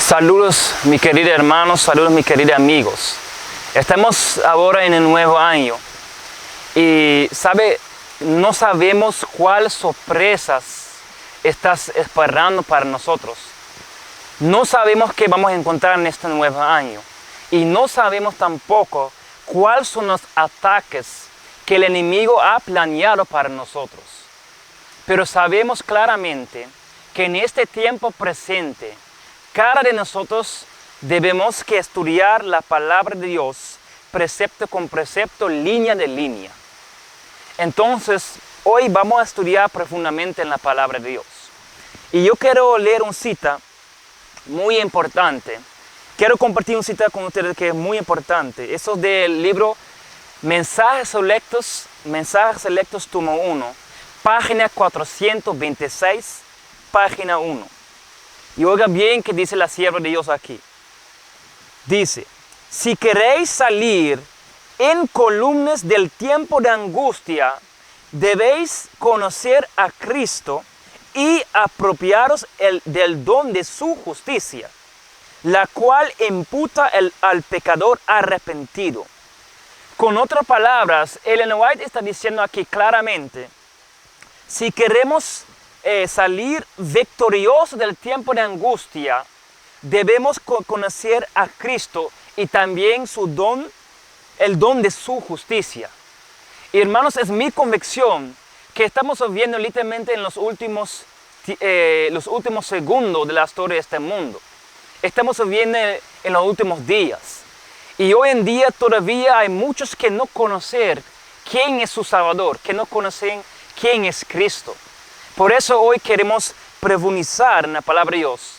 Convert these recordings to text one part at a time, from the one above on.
Saludos mis queridos hermanos, saludos mis queridos amigos. Estamos ahora en el nuevo año y no sabemos cuáles sorpresas estás esperando para nosotros. No sabemos qué vamos a encontrar en este nuevo año y no sabemos tampoco cuáles son los ataques que el enemigo ha planeado para nosotros. Pero sabemos claramente que en este tiempo presente, cada de nosotros debemos que estudiar la palabra de Dios, precepto con precepto, línea de línea. Entonces, hoy vamos a estudiar profundamente en la palabra de Dios. Y yo quiero leer una cita muy importante. Quiero compartir una cita con ustedes que es muy importante. Eso es del libro Mensajes Selectos, tomo 1, página 426, página 1. Y oiga bien que dice la sierva de Dios aquí. Dice, si queréis salir en columnas del tiempo de angustia, debéis conocer a Cristo y apropiaros del don de su justicia, la cual imputa al pecador arrepentido. Con otras palabras, Ellen White está diciendo aquí claramente, si queremos salir victorioso del tiempo de angustia, debemos conocer a Cristo y también el don de su justicia. Y hermanos, es mi convicción que estamos viviendo literalmente en los últimos segundos de la historia de este mundo. Estamos viviendo en los últimos días. Y hoy en día todavía hay muchos que no conocen quién es su Salvador, que no conocen quién es Cristo. Por eso hoy queremos profundizar en la palabra de Dios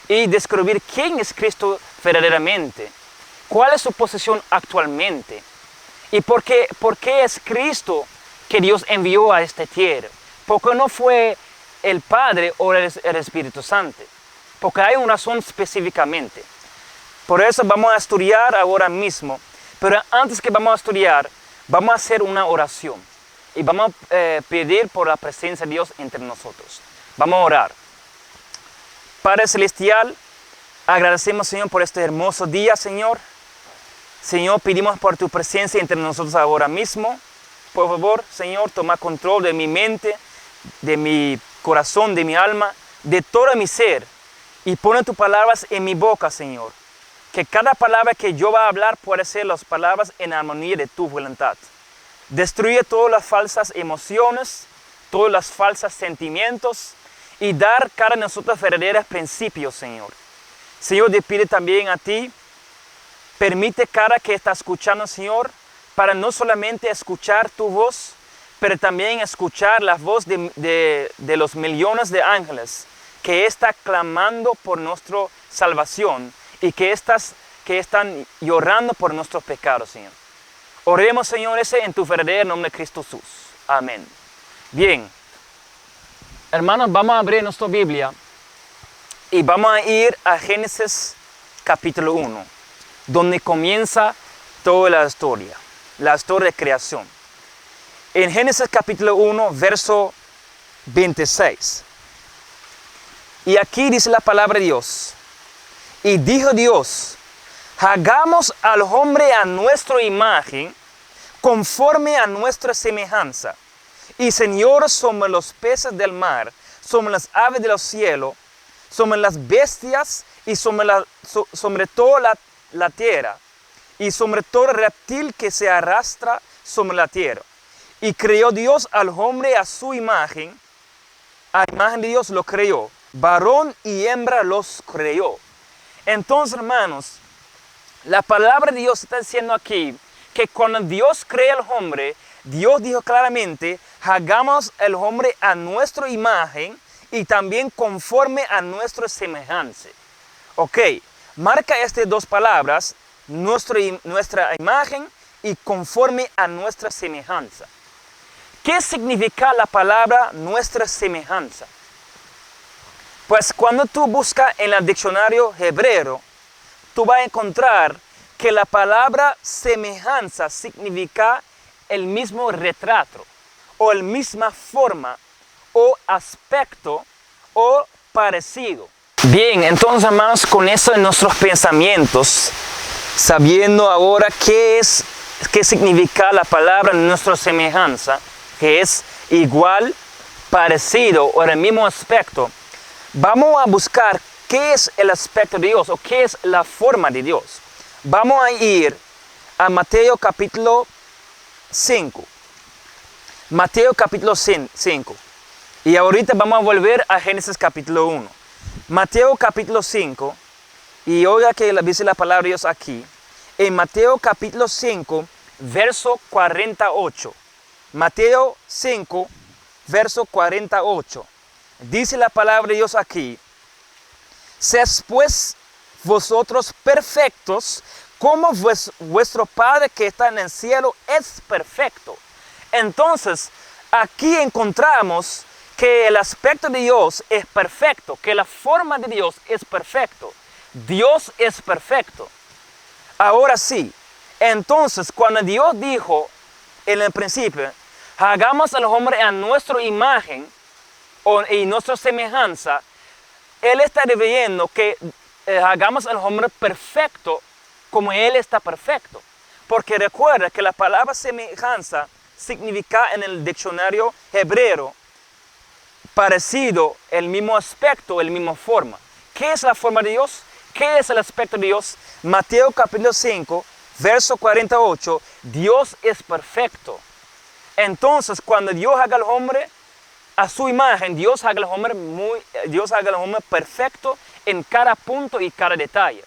y descubrir quién es Cristo verdaderamente, cuál es su posición actualmente y por qué es Cristo que Dios envió a esta tierra. Porque no fue el Padre o el Espíritu Santo, porque hay una razón específicamente. Por eso vamos a estudiar ahora mismo, pero antes que vamos a estudiar, vamos a hacer una oración. Y vamos a pedir por la presencia de Dios entre nosotros. Vamos a orar. Padre Celestial, agradecemos, Señor, por este hermoso día, Señor. Señor, pedimos por tu presencia entre nosotros ahora mismo. Por favor, Señor, toma control de mi mente, de mi corazón, de mi alma, de todo mi ser. Y pone tus palabras en mi boca, Señor. Que cada palabra que yo va a hablar pueda ser las palabras en armonía de tu voluntad. Destruye todas las falsas emociones, todos los falsos sentimientos y dar cada nosotros verdaderos principios, Señor. Señor, te pido también a ti, permite cada que está escuchando, Señor, para no solamente escuchar tu voz, pero también escuchar la voz de los millones de ángeles que está clamando por nuestra salvación y que están llorando por nuestros pecados, Señor. Oremos, Señor, en tu verdadero nombre de Cristo Jesús. Amén. Bien. Hermanos, vamos a abrir nuestra Biblia y vamos a ir a Génesis capítulo 1, donde comienza toda la historia de creación. En Génesis capítulo 1, verso 26. Y aquí dice la palabra de Dios. Y dijo Dios, hagamos al hombre a nuestra imagen, conforme a nuestra semejanza, y Señor sobre los peces del mar, sobre las aves de los cielos, sobre las bestias y sobre toda la tierra, y sobre todo reptil que se arrastra sobre la tierra. Y creó Dios al hombre a su imagen, a imagen de Dios lo creó, varón y hembra los creó. Entonces, hermanos, la palabra de Dios está diciendo aquí que cuando Dios crea al hombre, Dios dijo claramente, hagamos el hombre a nuestra imagen y también conforme a nuestra semejanza. Ok, marca estas dos palabras, nuestra imagen y conforme a nuestra semejanza. ¿Qué significa la palabra nuestra semejanza? Pues cuando tú buscas en el diccionario hebreo, tú vas a encontrar que la palabra semejanza significa el mismo retrato, o la misma forma, o aspecto, o parecido. Bien, entonces hermanos, con eso en nuestros pensamientos, sabiendo ahora qué significa la palabra nuestra semejanza, que es igual, parecido o el mismo aspecto, vamos a buscar qué es el aspecto de Dios o qué es la forma de Dios. Vamos a ir a Mateo capítulo 5. Mateo capítulo 5. Y ahorita vamos a volver a Génesis capítulo 1. Mateo capítulo 5. Y oiga que dice la palabra de Dios aquí. En Mateo capítulo 5, verso 48. Mateo 5, verso 48. Dice la palabra de Dios aquí. Sed pues vosotros perfectos, como vuestro Padre que está en el cielo es perfecto. Entonces, aquí encontramos que el aspecto de Dios es perfecto, que la forma de Dios es perfecto. Dios es perfecto. Ahora sí, entonces cuando Dios dijo en el principio, hagamos al hombre a nuestra imagen y nuestra semejanza, Él está refiriendo que hagamos al hombre perfecto como Él está perfecto. Porque recuerda que la palabra semejanza significa en el diccionario hebreo parecido, el mismo aspecto, el mismo forma. ¿Qué es la forma de Dios? ¿Qué es el aspecto de Dios? Mateo capítulo 5, verso 48, Dios es perfecto. Entonces, cuando Dios haga al hombre a su imagen, Dios haga al hombre perfecto en cada punto y cada detalle.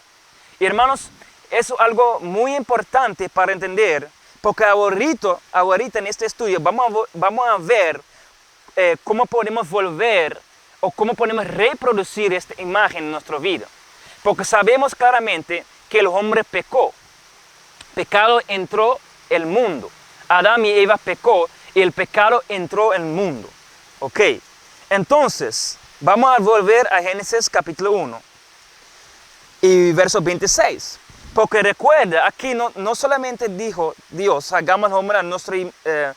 Y hermanos, eso es algo muy importante para entender, porque ahorita en este estudio vamos a ver cómo podemos volver o cómo podemos reproducir esta imagen en nuestra vida. Porque sabemos claramente que el hombre pecó. Pecado entró el mundo. Adán y Eva pecó y el pecado entró en el mundo. Ok, entonces vamos a volver a Génesis capítulo 1 y verso 26. Porque recuerda, aquí no solamente dijo Dios, hagamos al hombre a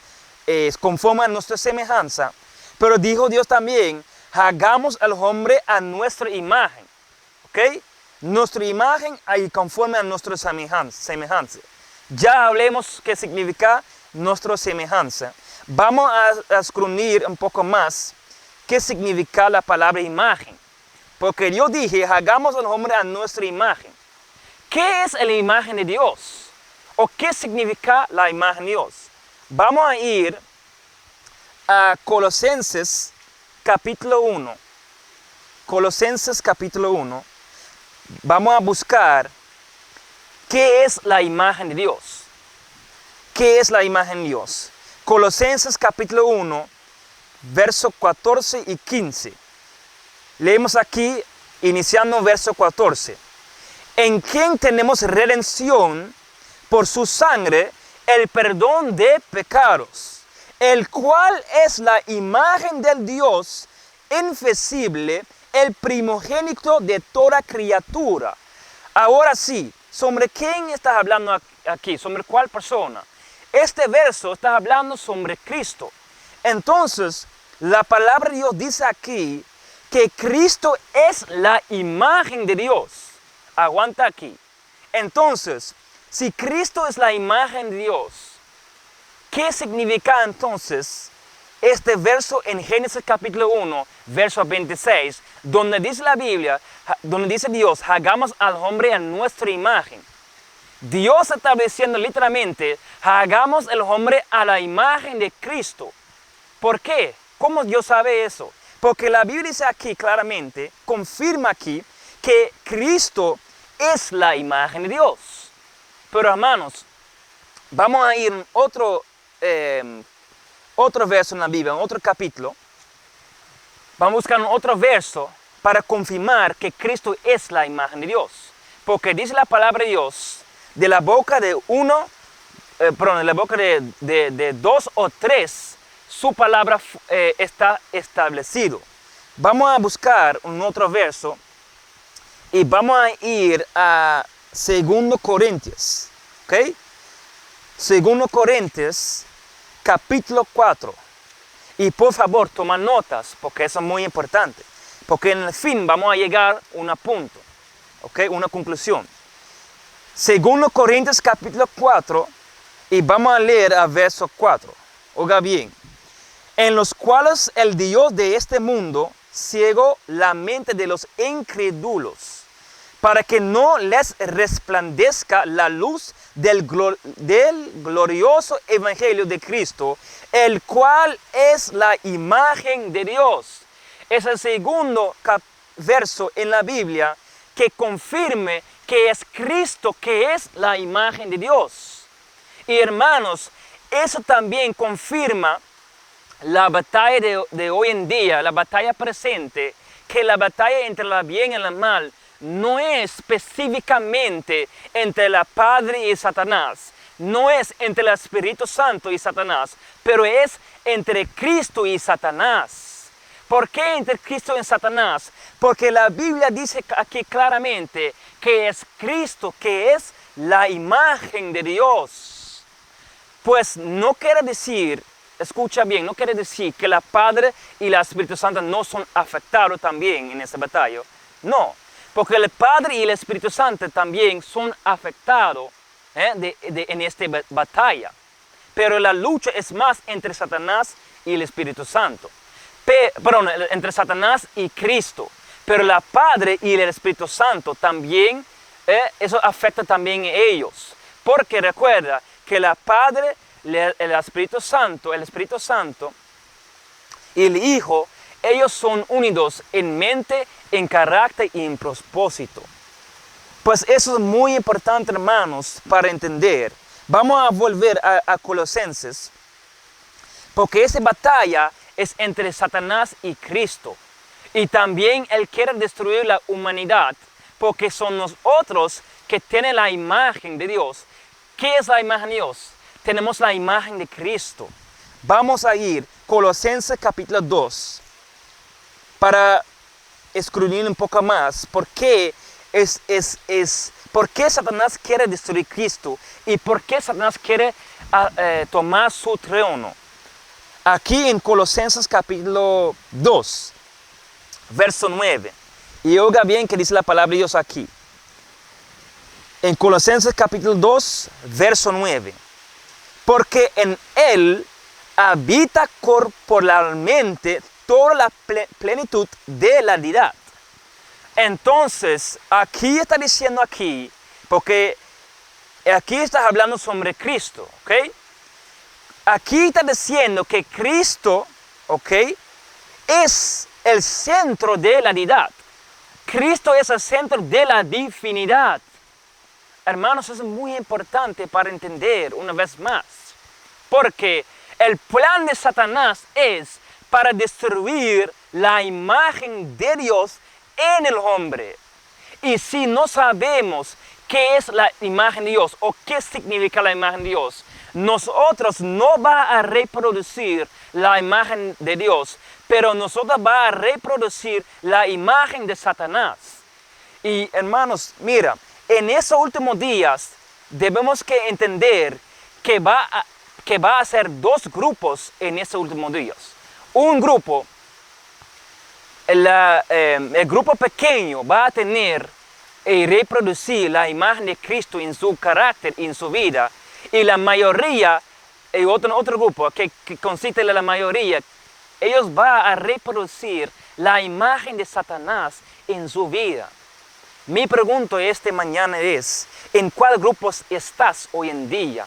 conforme a nuestra semejanza, pero dijo Dios también, hagamos al hombre a nuestra imagen. ¿Ok? Nuestra imagen y conforme a nuestra semejanza. Ya hablemos qué significa nuestra semejanza. Vamos a escudriñar un poco más qué significa la palabra imagen. Porque yo dije, hagamos al hombre a nuestra imagen. ¿Qué es la imagen de Dios? ¿O qué significa la imagen de Dios? Vamos a ir a Colosenses capítulo 1. Colosenses capítulo 1. Vamos a buscar qué es la imagen de Dios. ¿Qué es la imagen de Dios? Colosenses capítulo 1, versos 14 y 15. Leemos aquí, iniciando verso 14. En quien tenemos redención por su sangre, el perdón de pecados, el cual es la imagen del Dios invisible, el primogénito de toda criatura. Ahora sí, ¿sobre quién estás hablando aquí? ¿Sobre cuál persona? Este verso está hablando sobre Cristo. Entonces, la palabra de Dios dice aquí que Cristo es la imagen de Dios. Aguanta aquí. Entonces, si Cristo es la imagen de Dios, ¿qué significa entonces este verso en Génesis capítulo 1, verso 26, donde dice la Biblia, donde dice Dios, hagamos al hombre a nuestra imagen? Dios está diciendo literalmente, hagamos el hombre a la imagen de Cristo. ¿Por qué? ¿Cómo Dios sabe eso? Porque la Biblia dice aquí claramente, confirma aquí, que Cristo es la imagen de Dios. Pero hermanos, vamos a ir a otro verso en la Biblia, en otro capítulo. Vamos a buscar otro verso para confirmar que Cristo es la imagen de Dios. Porque dice la palabra de Dios, de la boca de dos o tres, su palabra está establecido. Vamos a buscar un otro verso y vamos a ir a 2 Corintios. ¿Ok? 2 Corintios, capítulo 4. Y por favor, toma notas, porque eso es muy importante. porque en el fin vamos a llegar a un punto, ¿ok? Una conclusión. Segundo Corintios capítulo 4, y vamos a leer a verso 4. Oiga bien. En los cuales el Dios de este mundo ciegó la mente de los incrédulos, para que no les resplandezca la luz del glorioso evangelio de Cristo, el cual es la imagen de Dios. Es el segundo verso en la Biblia que confirme que es Cristo que es la imagen de Dios. Y hermanos, eso también confirma la batalla de hoy en día, la batalla presente, que la batalla entre el bien y el mal no es específicamente entre el Padre y Satanás, no es entre el Espíritu Santo y Satanás, pero es entre Cristo y Satanás. ¿Por qué entre Cristo y Satanás? Porque la Biblia dice aquí claramente que es Cristo, que es la imagen de Dios. Pues no quiere decir, escucha bien, no quiere decir que el Padre y el Espíritu Santo no son afectados también en esta batalla. No, porque el Padre y el Espíritu Santo también son afectados en esta batalla. Pero la lucha es más entre Satanás y el Espíritu Santo. Perdón, entre Satanás y Cristo. Pero el Padre y el Espíritu Santo también, eso afecta también a ellos. Porque recuerda que el Padre, el Espíritu Santo y el Hijo, ellos son unidos en mente, en carácter y en propósito. Pues eso es muy importante, hermanos, para entender. Vamos a volver a Colosenses, porque esa batalla es entre Satanás y Cristo. Y también Él quiere destruir la humanidad, porque son nosotros que tienen la imagen de Dios. ¿Qué es la imagen de Dios? Tenemos la imagen de Cristo. Vamos a ir Colosenses capítulo 2 para escudriñar un poco más por qué por qué Satanás quiere destruir Cristo y por qué Satanás quiere tomar su trono. Aquí en Colosenses capítulo 2, verso 9. Y oiga bien que dice la palabra de Dios aquí. En Colosenses capítulo 2, verso 9. Porque en Él habita corporalmente toda la plenitud de la deidad. Entonces, aquí está diciendo aquí, porque aquí está hablando sobre Cristo, ¿ok? Aquí está diciendo que Cristo, ¿ok?, es el centro de la deidad. Cristo es el centro de la divinidad. Hermanos, eso es muy importante para entender una vez más. Porque el plan de Satanás es para destruir la imagen de Dios en el hombre. Y si no sabemos qué es la imagen de Dios o qué significa la imagen de Dios, nosotros no va a reproducir la imagen de Dios, pero nosotros va a reproducir la imagen de Satanás. Y hermanos, mira, en esos últimos días debemos que entender que va a ser dos grupos en esos últimos días. Un grupo, el grupo pequeño va a tener y reproducir la imagen de Cristo en su carácter y en su vida. Y la mayoría, otro grupo que consiste de la mayoría, ellos van a reproducir la imagen de Satanás en su vida. Mi pregunta esta mañana es, ¿en cuál grupo estás hoy en día?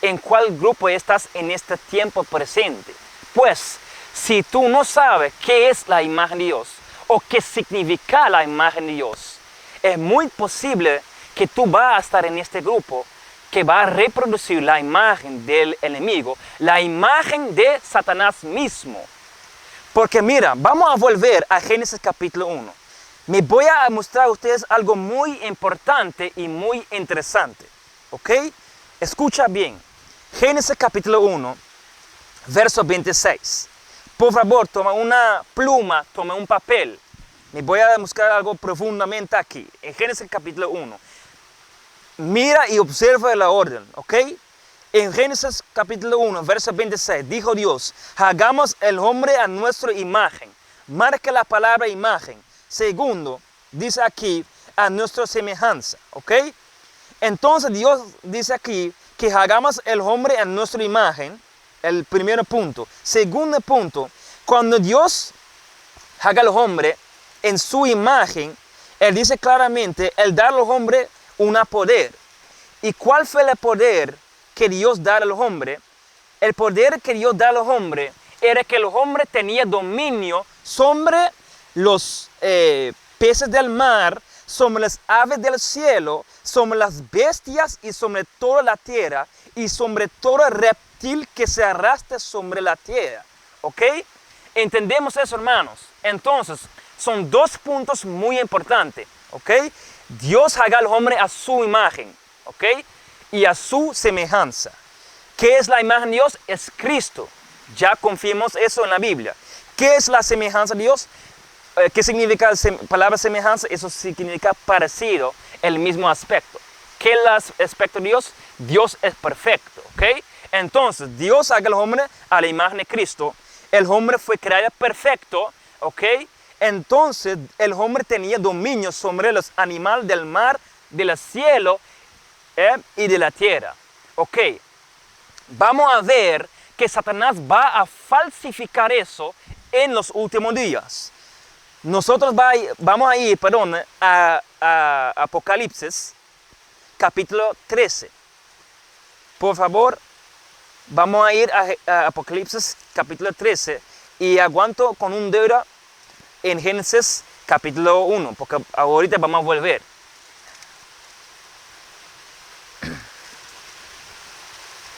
¿En cuál grupo estás en este tiempo presente? Pues, si tú no sabes qué es la imagen de Dios o qué significa la imagen de Dios, es muy posible que tú vas a estar en este grupo que va a reproducir la imagen del enemigo, la imagen de Satanás mismo. Porque mira, vamos a volver a Génesis capítulo 1. Me voy a mostrar a ustedes algo muy importante y muy interesante. ¿Ok? Escucha bien. Génesis capítulo 1, verso 26. Por favor, toma una pluma, toma un papel. Me voy a buscar algo profundamente aquí. En Génesis capítulo 1. Mira y observa la orden, ¿ok? En Génesis capítulo 1, verso 26, dijo Dios, hagamos el hombre a nuestra imagen, marca la palabra imagen. Segundo, dice aquí, a nuestra semejanza, ¿ok? Entonces Dios dice aquí que hagamos el hombre a nuestra imagen, el primer punto. Segundo punto, cuando Dios haga al hombre en su imagen, Él dice claramente, Él da al hombre un poder. ¿Y cuál fue el poder que Dios da al hombre? El poder que Dios da al hombre era que el hombre tenía dominio sobre los peces del mar, sobre las aves del cielo, sobre las bestias y sobre toda la tierra y sobre todo reptil que se arrastre sobre la tierra. ¿Ok? ¿Entendemos eso, hermanos? Entonces, son dos puntos muy importantes. ¿Ok? Dios haga al hombre a su imagen. ¿Ok? Y a su semejanza. ¿Qué es la imagen de Dios? Es Cristo. Ya confirmamos eso en la Biblia. ¿Qué es la semejanza de Dios? ¿Qué significa la palabra semejanza? Eso significa parecido, el mismo aspecto. ¿Qué es el aspecto de Dios? Dios es perfecto, ¿ok? Entonces, Dios haga al hombre a la imagen de Cristo. El hombre fue creado perfecto, ¿ok? Entonces, el hombre tenía dominio sobre los animales del mar, del cielo y de la tierra, ¿ok? Vamos a ver que Satanás va a falsificar eso en los últimos días. Nosotros vamos a ir a Apocalipsis, capítulo 13. Por favor, vamos a ir a Apocalipsis, capítulo 13. Y aguanto con un dedo en Génesis, capítulo 1, porque ahorita vamos a volver.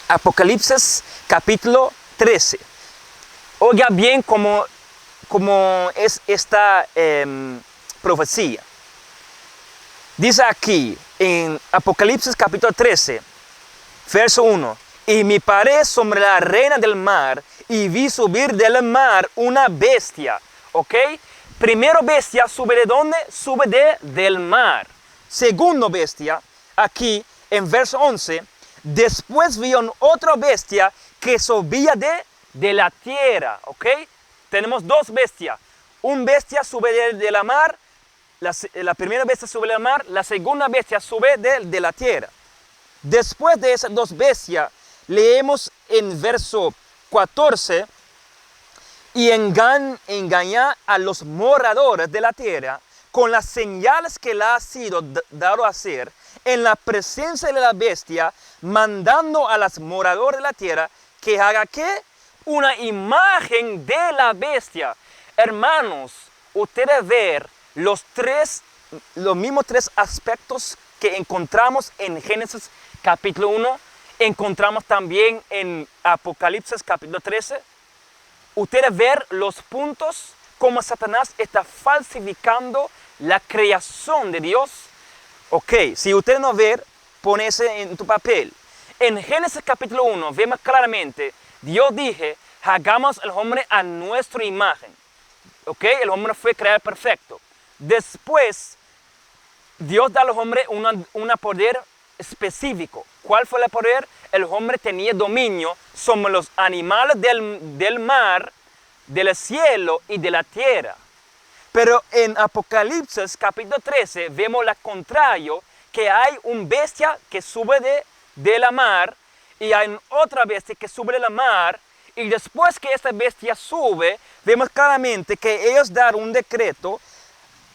Apocalipsis, capítulo 13. Oiga bien cómo es esta profecía. Dice aquí en Apocalipsis capítulo 13, verso 1. Y me paré sobre la arena del mar y vi subir del mar una bestia. ¿Ok? Primero bestia sube de dónde? Sube del mar. Segundo bestia, aquí en verso 11. Después vi otra bestia que subía de la tierra. ¿Ok? Tenemos dos bestias. Un bestia sube de la mar, la primera bestia sube de la mar, la segunda bestia sube de la tierra. Después de esas dos bestias, leemos en verso 14, y engañar a los moradores de la tierra con las señales que le ha sido dado a hacer en la presencia de la bestia, mandando a los moradores de la tierra que haga ¿qué? Una imagen de la bestia. Hermanos, ustedes ven los mismos tres aspectos que encontramos en Génesis capítulo 1, encontramos también en Apocalipsis capítulo 13. Ustedes ven los puntos como Satanás está falsificando la creación de Dios. Ok, si ustedes no ven, pon ese en tu papel. En Génesis capítulo 1 vemos claramente, Dios dije, hagamos al hombre a nuestra imagen. ¿Ok? El hombre fue creado perfecto. Después, Dios da al hombre un poder específico. ¿Cuál fue el poder? El hombre tenía dominio sobre los animales del mar, del cielo y de la tierra. Pero en Apocalipsis capítulo 13 vemos lo contrario, que hay un bestia que sube de la mar y hay otra bestia que sube de la mar. Y después que esta bestia sube, vemos claramente que ellos dan un decreto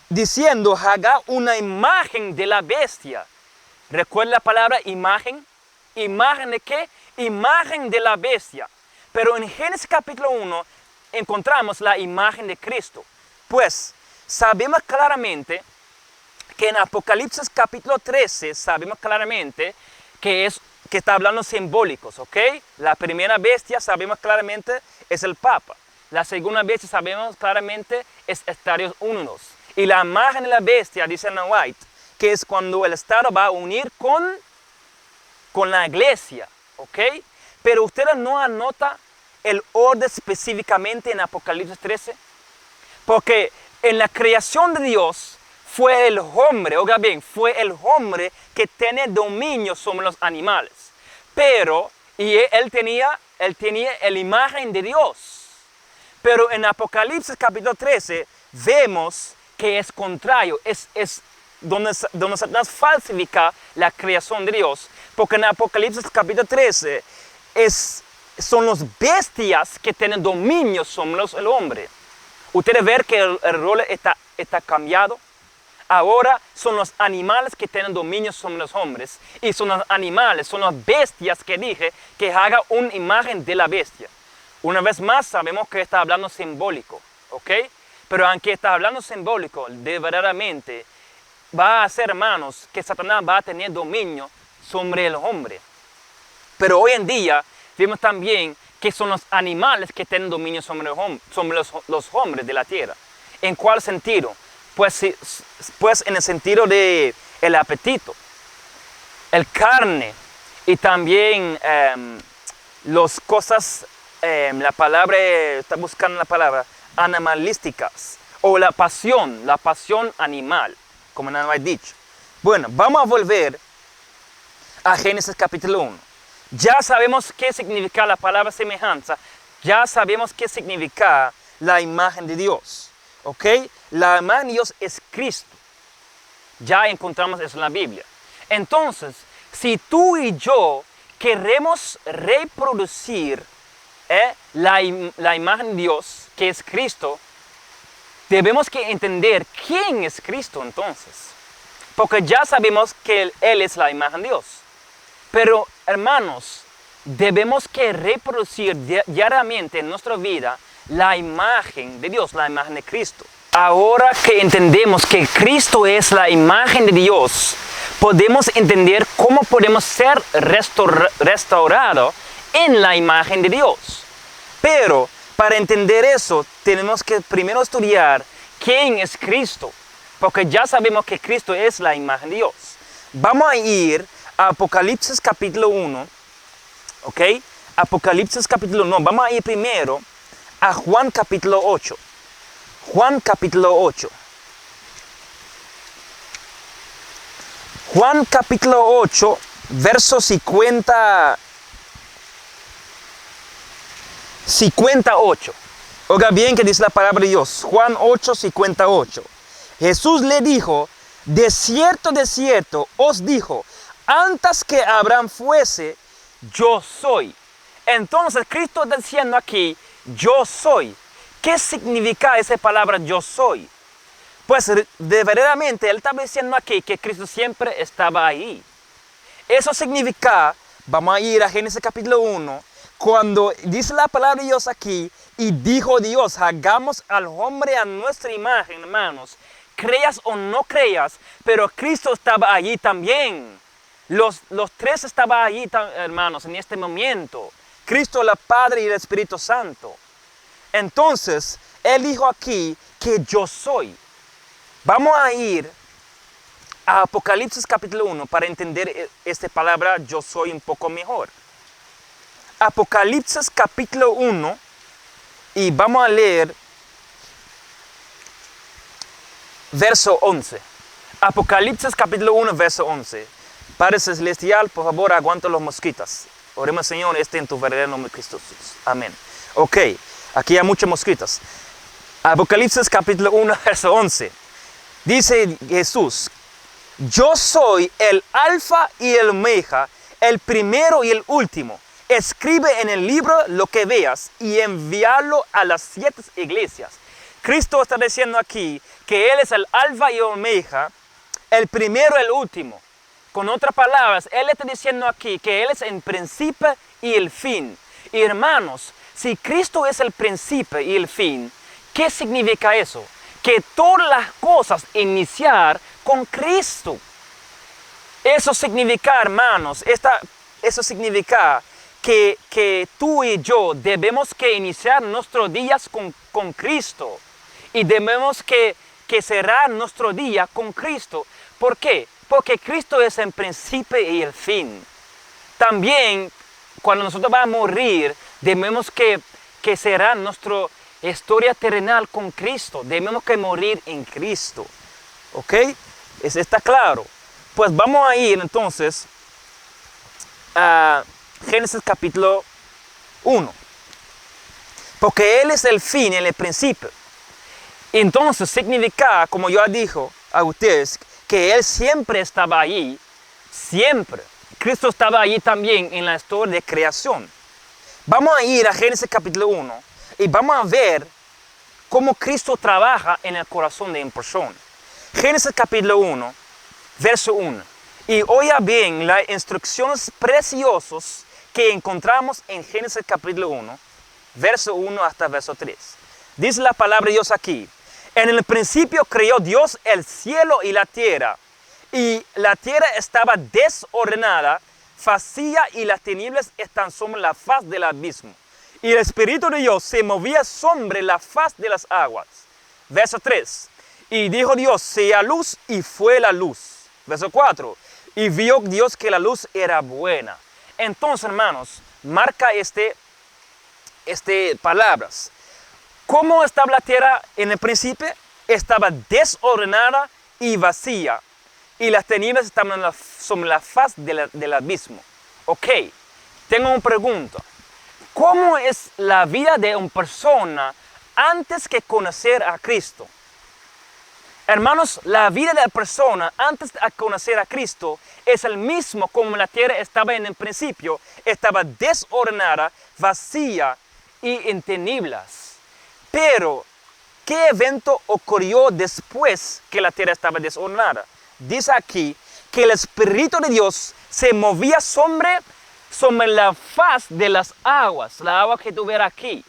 diciendo, haga una imagen de la bestia. ¿Recuerda la palabra imagen? ¿Imagen de qué? Imagen de la bestia. Pero en Génesis capítulo 1 encontramos la imagen de Cristo. Pues sabemos claramente que en Apocalipsis capítulo 13 sabemos claramente que está hablando simbólicos, ¿ok? La primera bestia sabemos claramente es el Papa. La segunda bestia sabemos claramente es Estados Unidos. Y la imagen de la bestia, dice Ellen White, que es cuando el Estado va a unir con la iglesia, ¿ok? Pero ustedes no anotan el orden específicamente en Apocalipsis 13, porque en la creación de Dios fue el hombre, oiga bien, fue el hombre que tiene dominio sobre los animales. Pero, y él tenía la imagen de Dios. Pero en Apocalipsis capítulo 13 vemos que es contrario, es donde Satanás falsifica la creación de Dios. Porque en Apocalipsis capítulo 13 son los bestias que tienen dominio sobre el hombre. Ustedes ven que el rol está cambiado. Ahora son los animales que tienen dominio sobre los hombres. Y son los animales, son las bestias que dije, que haga una imagen de la bestia. Una vez más sabemos que está hablando simbólico, ¿ok? Pero aunque está hablando simbólico, de verdaderamente va a ser, hermanos, que Satanás va a tener dominio sobre el hombre. Pero hoy en día vemos también que son los animales que tienen dominio sobre los hombres de la tierra. ¿En cuál sentido? Pues en el sentido de el apetito, el carne y también las cosas, la palabra, está buscando la palabra, animalísticas, o la pasión animal, como no he dicho. Bueno, vamos a volver a Génesis capítulo 1. Ya sabemos qué significa la palabra semejanza, ya sabemos qué significa la imagen de Dios, ¿ok? La imagen de Dios es Cristo. Ya encontramos eso en la Biblia. Entonces, si tú y yo queremos reproducir la imagen de Dios, que es Cristo, debemos que entender quién es Cristo entonces. Porque ya sabemos que Él es la imagen de Dios. Pero, hermanos, debemos que reproducir diariamente en nuestra vida la imagen de Dios, la imagen de Cristo. Ahora que entendemos que Cristo es la imagen de Dios, podemos entender cómo podemos ser restaurados en la imagen de Dios. Pero para entender eso, tenemos que primero estudiar quién es Cristo. Porque ya sabemos que Cristo es la imagen de Dios. Vamos a ir a Apocalipsis capítulo 1. ¿Ok? Apocalipsis capítulo 1. Vamos a ir primero a Juan capítulo 8. Juan capítulo 8. Juan capítulo 8, verso 58. Oiga bien que dice la palabra de Dios. Juan 8, 58. Jesús le dijo, de cierto os dijo, antes que Abraham fuese, yo soy. Entonces Cristo está diciendo aquí, yo soy. ¿Qué significa esa palabra yo soy? Pues verdaderamente Él estaba diciendo aquí que Cristo siempre estaba ahí. Eso significa, vamos a ir a Génesis capítulo 1, cuando dice la palabra de Dios aquí, y dijo Dios, hagamos al hombre a nuestra imagen, hermanos. Creas o no creas, pero Cristo estaba allí también. Los tres estaban allí, hermanos, en este momento. Cristo, el Padre y el Espíritu Santo. Entonces, Él dijo aquí que yo soy. Vamos a ir a Apocalipsis capítulo 1 para entender esta palabra yo soy un poco mejor. Apocalipsis capítulo 1 y vamos a leer verso 11. Apocalipsis capítulo 1, verso 11. Padre Celestial, por favor, aguanta los mosquitos. Oremos, Señor, en tu verdadero nombre, Cristo Jesús. Amén. Ok, aquí hay muchos mosquitos. Apocalipsis capítulo 1, verso 11. Dice Jesús, yo soy el alfa y el omega, el primero y el último. Escribe en el libro lo que veas y envíalo a las 7 iglesias. Cristo está diciendo aquí que Él es el alfa y omega, el primero y el último. Con otras palabras, Él está diciendo aquí que Él es el principio y el fin. Y hermanos, si Cristo es el principio y el fin, ¿qué significa eso? Que todas las cosas iniciar con Cristo. Eso significa, hermanos, eso significa que tú y yo debemos que iniciar nuestros días con Cristo. Y debemos que cerrar nuestro día con Cristo. ¿Por qué? Porque Cristo es el principio y el fin. También, cuando nosotros vamos a morir, debemos que cerrar nuestra historia terrenal con Cristo. Debemos que morir en Cristo. ¿Ok? ¿Está claro? Pues vamos a ir entonces a Génesis capítulo 1. porque Él es el fin y el principio. Entonces significa, como yo dijo a ustedes, que Él siempre estaba allí, siempre. Cristo estaba allí también en la historia de creación. Vamos a ir a Génesis capítulo 1 y vamos a ver cómo Cristo trabaja en el corazón de una persona. Génesis capítulo 1, verso 1. Y oiga bien las instrucciones preciosas que encontramos en Génesis capítulo 1, verso 1 hasta verso 3. Dice la palabra de Dios aquí. En el principio creó Dios el cielo y la tierra estaba desordenada, vacía y las tinieblas están sobre la faz del abismo. Y el Espíritu de Dios se movía sobre la faz de las aguas. Verso 3. Y dijo Dios, sea luz, y fue la luz. Verso 4. Y vio Dios que la luz era buena. Entonces, hermanos, marca palabras. ¿Cómo estaba la tierra en el principio? Estaba desordenada y vacía. Y las tinieblas estaban sobre la faz del abismo. Ok, tengo una pregunta. ¿Cómo es la vida de una persona antes que conocer a Cristo? Hermanos, la vida de la persona antes de conocer a Cristo es el mismo como la tierra estaba en el principio. Estaba desordenada, vacía y en tinieblas. Pero, ¿qué evento ocurrió después que la tierra estaba desordenada? Dice aquí que el Espíritu de Dios se movía sobre la faz de las aguas, la agua que tú ves aquí.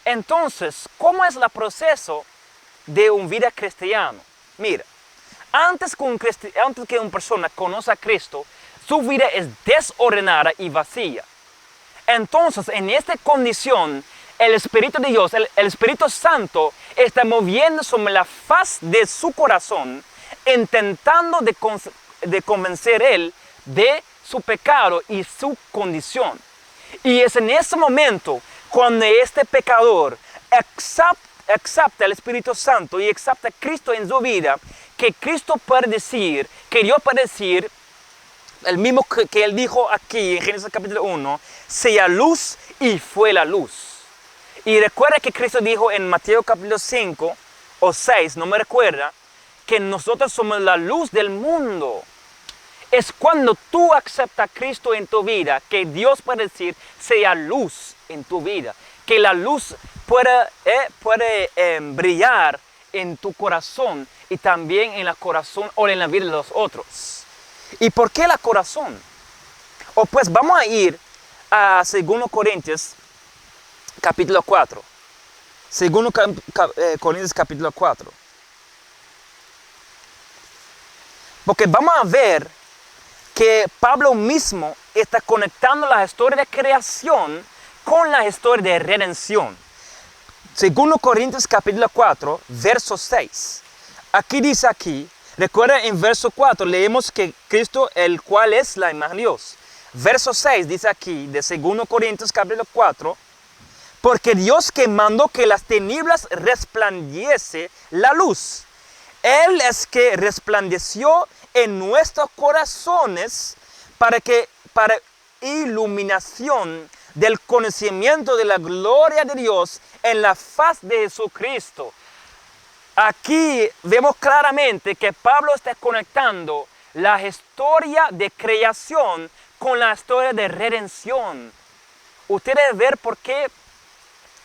Entonces, ¿cómo es el proceso de una vida cristiana? Mira, antes que una persona conozca a Cristo, su vida es desordenada y vacía. Entonces, en esta condición, el Espíritu de Dios, el Espíritu Santo, está moviendo sobre la faz de su corazón, intentando de convencer a él de su pecado y su condición. Y es en ese momento cuando este pecador acepta el Espíritu Santo y acepta a Cristo en su vida, que Cristo puede decir, que Dios puede decir, el mismo que él dijo aquí en Génesis capítulo 1, sea luz, y fue la luz. Y recuerda que Cristo dijo en Mateo capítulo 5 o 6, no me recuerda, que nosotros somos la luz del mundo. Es cuando tú aceptas a Cristo en tu vida que Dios puede decir, sea luz en tu vida. Que la luz puede brillar en tu corazón y también en el corazón o en la vida de los otros. ¿Y por qué el corazón? Pues vamos a ir a 2 Corintios capítulo 4. 2 Corintios capítulo 4. Porque vamos a ver que Pablo mismo está conectando la historia de creación con la historia de redención. 2 Corintios capítulo 4, verso 6. Aquí dice recuerda en verso 4 leemos que Cristo, el cual es la imagen de Dios. Verso 6 dice aquí de 2 Corintios capítulo 4, porque Dios que mandó que las tinieblas resplandeciese la luz. Él es que resplandeció en nuestros corazones para iluminación del conocimiento de la gloria de Dios en la faz de Jesucristo. Aquí vemos claramente que Pablo está conectando la historia de creación con la historia de redención. Ustedes ven por qué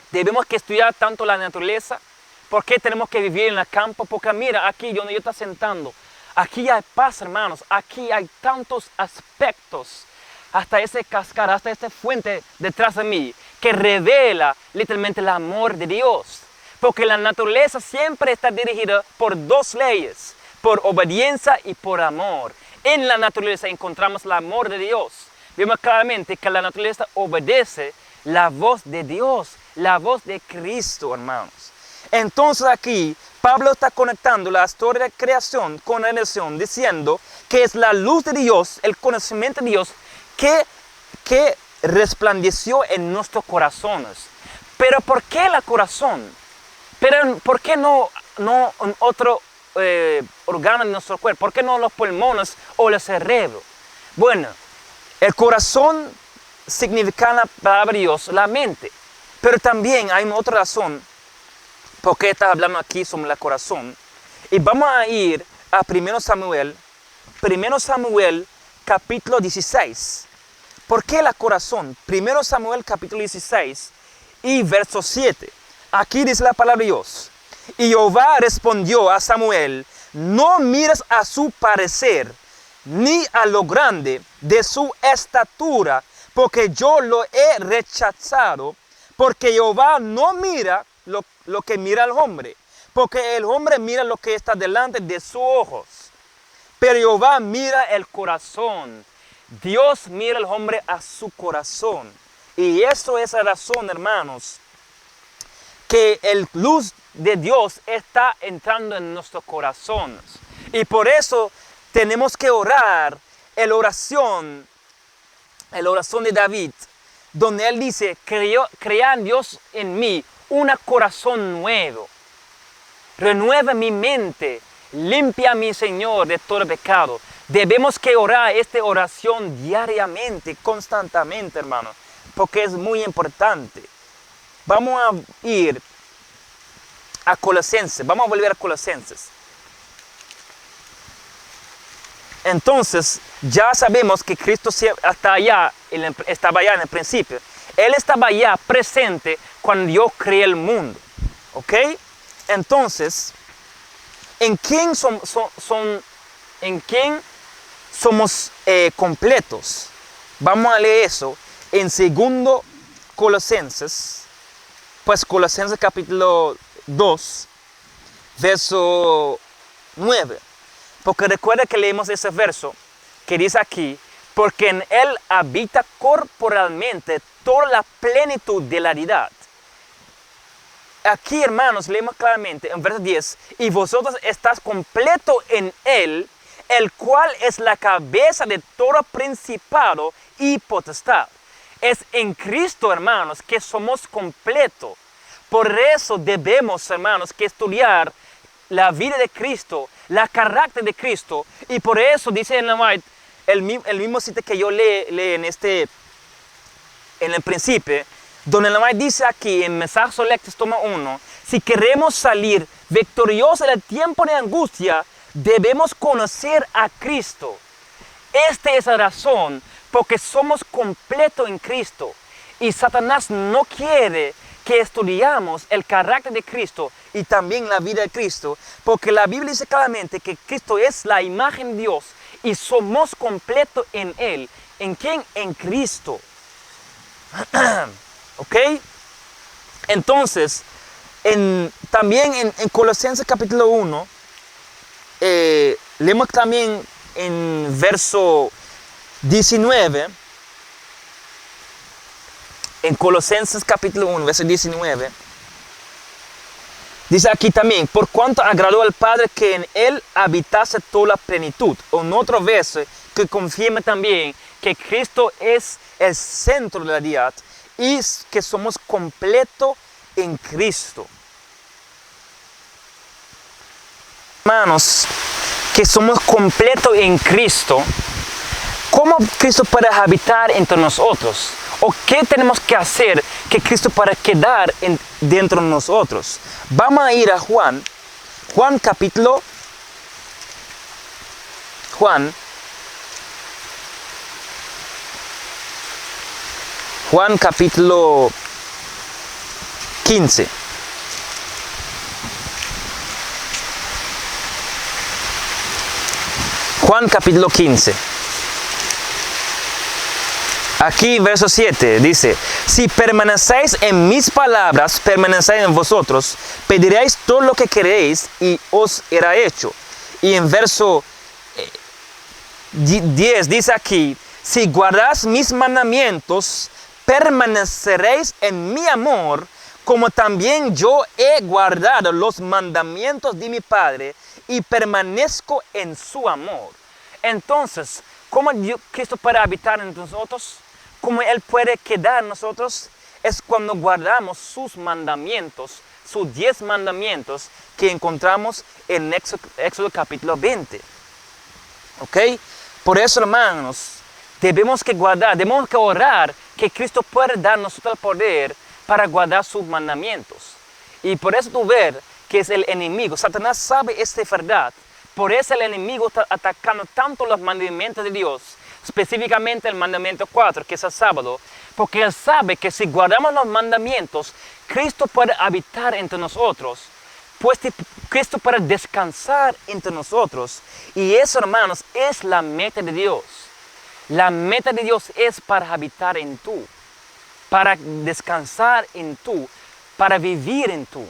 debemos que estudiar tanto la naturaleza. ¿Por qué tenemos que vivir en el campo? Porque mira, aquí donde yo estoy sentando, aquí hay paz, hermanos. Aquí hay tantos aspectos. Hasta ese cascada, hasta esta fuente detrás de mí, que revela literalmente el amor de Dios. Porque la naturaleza siempre está dirigida por dos leyes, por obediencia y por amor. En la naturaleza encontramos el amor de Dios. Vemos claramente que la naturaleza obedece la voz de Dios, la voz de Cristo, hermanos. Entonces aquí Pablo está conectando la historia de creación con la redención, diciendo que es la luz de Dios, el conocimiento de Dios, que resplandeció en nuestros corazones. Pero ¿por qué el corazón? Pero ¿por qué no otro órgano de nuestro cuerpo? ¿Por qué no los pulmones o el cerebro? Bueno, el corazón significa en la palabra de Dios la mente. Pero también hay una otra razón por qué está hablando aquí sobre el corazón. Y vamos a ir a 1 Samuel capítulo 16. ¿Por qué el corazón? 1 Samuel capítulo 16 y verso 7. Aquí dice la palabra de Dios. Y Jehová respondió a Samuel: no mires a su parecer, ni a lo grande de su estatura, porque yo lo he rechazado. Porque Jehová no mira lo que mira el hombre, porque el hombre mira lo que está delante de sus ojos. Pero Jehová mira el corazón. Dios mira al hombre a su corazón. Y eso es la razón, hermanos, que el luz de Dios está entrando en nuestros corazones. Y por eso tenemos que orar la oración de David, donde él dice: crea en Dios en mí un corazón nuevo. Renueva mi mente. Limpia mi Señor de todo pecado. Debemos que orar esta oración diariamente, constantemente, hermano, porque es muy importante. Vamos a ir a Colosenses. Vamos a volver a Colosenses. Entonces, ya sabemos que Cristo estaba allá en el principio. Él estaba allá presente cuando Dios creó el mundo. ¿Ok? Entonces, ¿en quién somos completos? Vamos a leer eso en 2 Colosenses. Pues Colosenses capítulo 2, verso 9. Porque recuerda que leemos ese verso que dice aquí: porque en Él habita corporalmente toda la plenitud de la deidad. Aquí, hermanos, leemos claramente en verso 10: y vosotros estáis completo en Él, el cual es la cabeza de todo principado y potestad. Es en Cristo, hermanos, que somos completos. Por eso debemos, hermanos, que estudiar la vida de Cristo, la carácter de Cristo. Y por eso dice en el mismo sitio que yo leí en el principio, donde la White dice aquí en Mensajes Selectos toma 1: si queremos salir victoriosos del tiempo de angustia, debemos conocer a Cristo. Esta es la razón porque somos completos en Cristo. Y Satanás no quiere que estudiamos el carácter de Cristo y también la vida de Cristo, porque la Biblia dice claramente que Cristo es la imagen de Dios y somos completos en Él. ¿En quién? En Cristo. ¿Ok? Entonces, también en Colosenses capítulo 1, leemos también en verso 19, en Colosenses capítulo 1, verso 19, dice aquí también: por cuanto agradó al Padre que en Él habitase toda la plenitud. En otro verso que confirma también que Cristo es el centro de la deidad y que somos completos en Cristo. Hermanos, que somos completos en Cristo. ¿Cómo Cristo puede habitar entre nosotros? ¿O qué tenemos que hacer que Cristo pueda quedar dentro de nosotros? Vamos a ir a Juan capítulo Juan capítulo 15. Juan capítulo 15. Aquí verso 7 dice: si permanecéis en mis palabras, permanecéis en vosotros, pediréis todo lo que queréis y os será hecho. Y en verso 10 dice aquí: si guardáis mis mandamientos, permaneceréis en mi amor, como también yo he guardado los mandamientos de mi Padre y permanezco en su amor. Entonces, ¿cómo Cristo puede habitar en nosotros? ¿Cómo Él puede quedar en nosotros? Es cuando guardamos sus mandamientos, sus 10 mandamientos que encontramos en Éxodo capítulo 20. ¿Ok? Por eso, hermanos, debemos que guardar, debemos que orar que Cristo pueda dar nosotros el poder para guardar sus mandamientos. Y por eso tú ves que es el enemigo. Satanás sabe esta verdad. Por eso el enemigo está atacando tanto los mandamientos de Dios, específicamente el mandamiento 4, que es el sábado, porque él sabe que si guardamos los mandamientos, Cristo puede habitar entre nosotros, pues Cristo puede descansar entre nosotros. Y eso, hermanos, es la meta de Dios. La meta de Dios es para habitar en tú, para descansar en tú, para vivir en tú,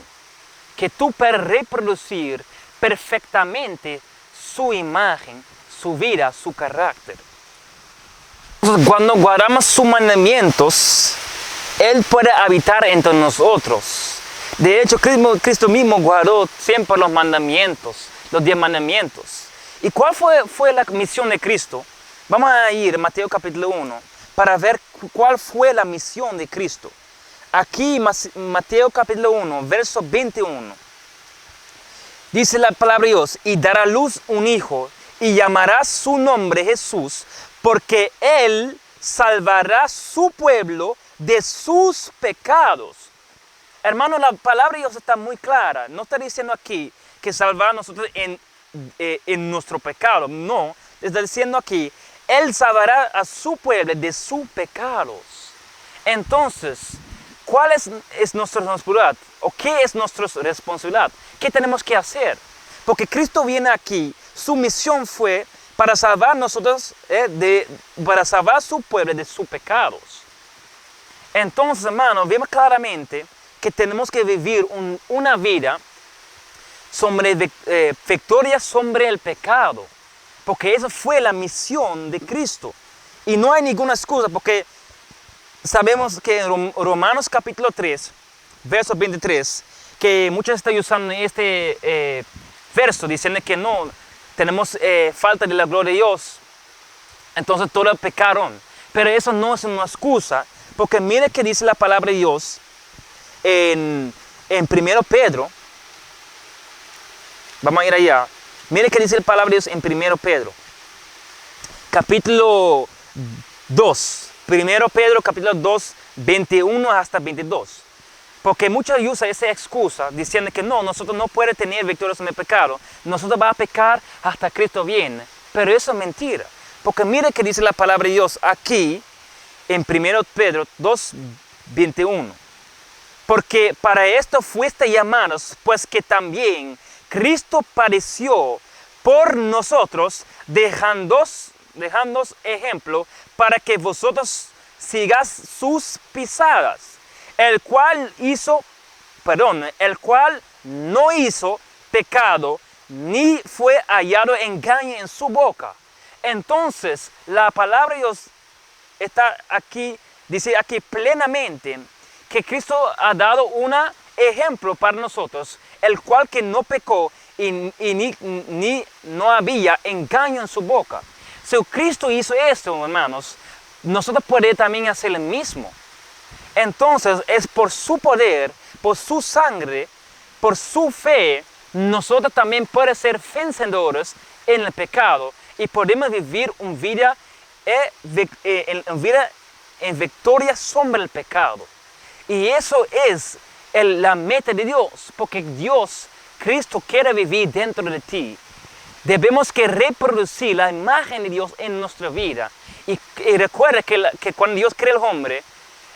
que tú puedas reproducir perfectamente su imagen, su vida, su carácter. Entonces, cuando guardamos sus mandamientos, Él puede habitar entre nosotros. De hecho, Cristo mismo guardó siempre los mandamientos, los 10 mandamientos. ¿Y cuál fue la misión de Cristo? Vamos a ir a Mateo capítulo 1 para ver cuál fue la misión de Cristo. Aquí, Mateo capítulo 1, verso 21. Dice la palabra de Dios: y dará a luz un hijo, y llamará su nombre Jesús, porque Él salvará su pueblo de sus pecados. Hermano, la palabra de Dios está muy clara. No está diciendo aquí que salvar a nosotros en nuestro pecado. No, está diciendo aquí, Él salvará a su pueblo de sus pecados. Entonces, ¿cuál es nuestra responsabilidad? ¿O qué es nuestra responsabilidad? ¿Qué tenemos que hacer? Porque Cristo viene aquí, su misión fue para salvar nosotros, para salvar a su pueblo de sus pecados. Entonces, hermano, vemos claramente que tenemos que vivir una vida victoria sobre el pecado. Porque esa fue la misión de Cristo. Y no hay ninguna excusa, porque sabemos que en Romanos capítulo 3, verso 23, que muchos están usando este verso diciendo que no, tenemos falta de la gloria de Dios, entonces todos pecaron. Pero eso no es una excusa, porque mire que dice la palabra de Dios en 1 Pedro. Vamos a ir allá. Mire que dice la palabra de Dios en 1 Pedro, capítulo 2. 1 Pedro capítulo 2, 21 hasta 22. Porque muchos usan esa excusa diciendo que no, nosotros no podemos tener victoria sobre el pecado. Nosotros vamos a pecar hasta Cristo viene. Pero eso es mentira. Porque mire que dice la palabra de Dios aquí en 1 Pedro 2, 21. Porque para esto fuiste llamados, pues que también Cristo padeció por nosotros, dejándonos ejemplo para que vosotros sigáis sus pisadas, el cual no hizo pecado, ni fue hallado engaño en su boca. Entonces, la palabra de Dios está aquí, dice aquí plenamente, que Cristo ha dado un ejemplo para nosotros, el cual que no pecó y ni no había engaño en su boca. Si Cristo hizo esto, hermanos, nosotros podemos también hacer lo mismo. Entonces, es por su poder, por su sangre, por su fe, nosotros también podemos ser vencedores en el pecado y podemos vivir una vida en victoria sobre el pecado. Y eso es la meta de Dios, porque Dios, Cristo, quiere vivir dentro de ti. Debemos que reproducir la imagen de Dios en nuestra vida. Y recuerda que cuando Dios crea al hombre,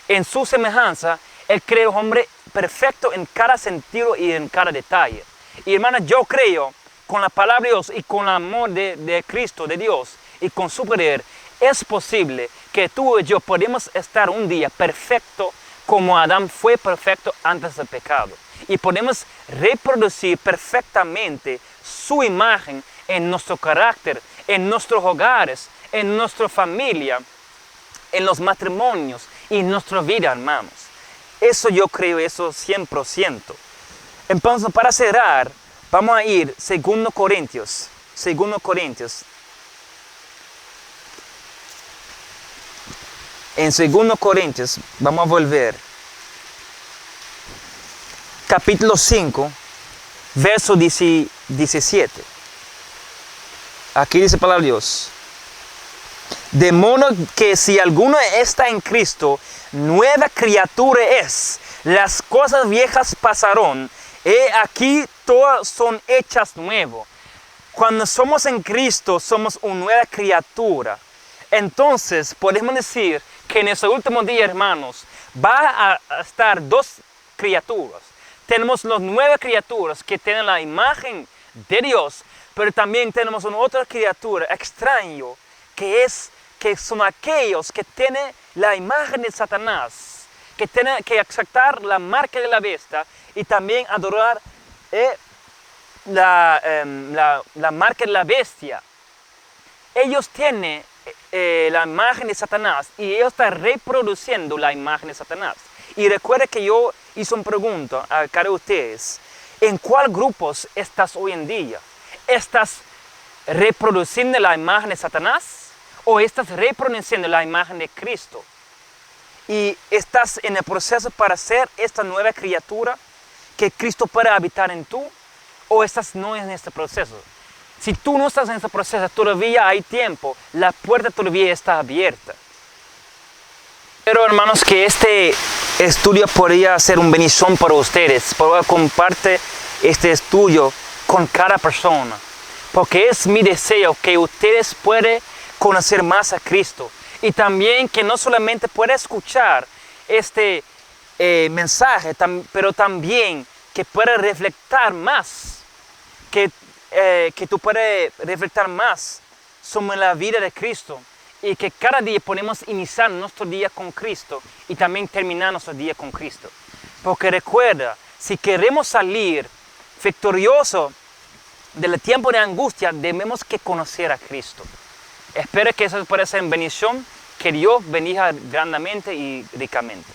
en su semejanza, Él crea al hombre perfecto en cada sentido y en cada detalle. Y hermanos, yo creo, con la palabra de Dios y con el amor de Cristo, de Dios, y con su poder, es posible que tú y yo podemos estar un día perfecto como Adán fue perfecto antes del pecado. Y podemos reproducir perfectamente su imagen en nuestro carácter, en nuestros hogares, en nuestra familia, en los matrimonios y en nuestra vida, hermanos. Eso yo creo, eso 100%. Entonces, para cerrar, vamos a ir 2 Corintios. 2 Corintios. En 2 Corintios, vamos a volver. Capítulo 5, verso 17. Aquí dice la palabra de Dios: de modo que si alguno está en Cristo, nueva criatura es. las cosas viejas pasaron, y aquí todas son hechas nuevas. Cuando somos en Cristo, somos una nueva criatura. Entonces, podemos decir que en ese último día, hermanos, va a estar dos criaturas. Tenemos las nuevas criaturas que tienen la imagen de Dios, pero también tenemos una otra criatura extraña, que son aquellos que tienen la imagen de Satanás, que tienen que aceptar la marca de la bestia y también adorar la marca de la bestia. Ellos tienen la imagen de Satanás y ellos están reproduciendo la imagen de Satanás. Y recuerda que yo hice una pregunta a cada ustedes. ¿En cuál grupos estás hoy en día? ¿Estás reproduciendo la imagen de Satanás o estás reproduciendo la imagen de Cristo? Y estás en el proceso para ser esta nueva criatura que Cristo pueda habitar en tú, o estás no en este proceso. Si tú no estás en este proceso, todavía hay tiempo, la puerta todavía está abierta. Pero hermanos, que este estudio podría ser una bendición para ustedes, para compartir este estudio con cada persona, porque es mi deseo que ustedes puedan conocer más a Cristo y también que no solamente puedan escuchar este mensaje, pero también que puedan reflejar más, que tú puedas reflejar más sobre la vida de Cristo y que cada día podemos iniciar nuestro día con Cristo y también terminar nuestro día con Cristo. Porque recuerda, si queremos salir victorioso del tiempo de angustia, debemos que conocer a Cristo. Espero que eso pueda ser en bendición, que Dios bendiga grandemente y ricamente.